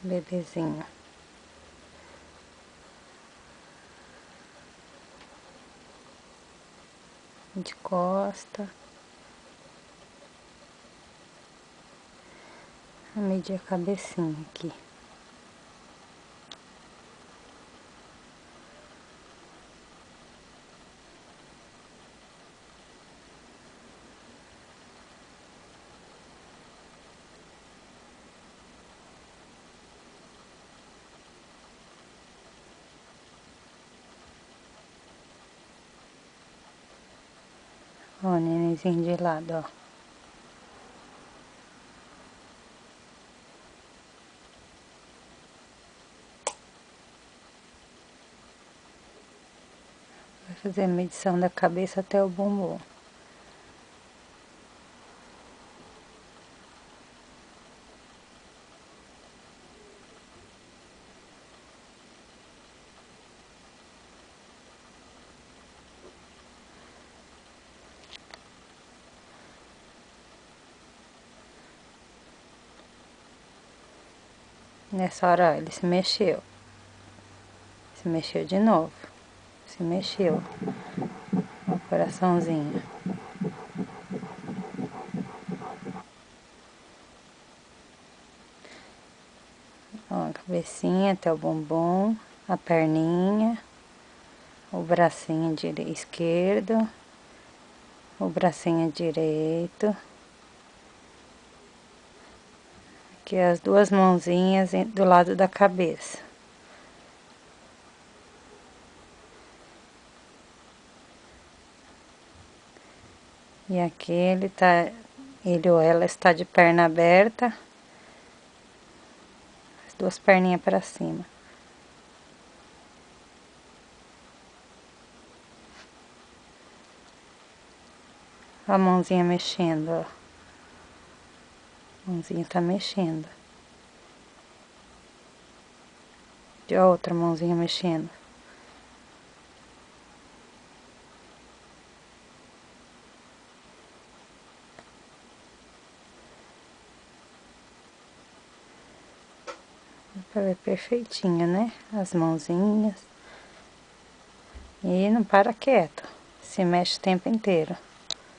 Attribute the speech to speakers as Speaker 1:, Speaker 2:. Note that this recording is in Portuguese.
Speaker 1: bebezinho. De costa. Vou medir a cabecinha aqui. Ó, o nenenzinho de lado, ó. Vai fazer a medição da cabeça até o bumbum. Nessa hora, ó, ele se mexeu. Se mexeu de novo. Se mexeu. Ó, o coraçãozinho. Ó, a cabecinha até o bumbum, a perninha, o bracinho esquerdo, o bracinho direito. Aqui as duas mãozinhas do lado da cabeça. E aqui ele ou ela está de perna aberta, as duas perninhas para cima. A mãozinha mexendo, ó. A mãozinha tá mexendo. E a outra mãozinha mexendo. Dá pra ver perfeitinho, né? As mãozinhas. E não para quieto. Se mexe o tempo inteiro.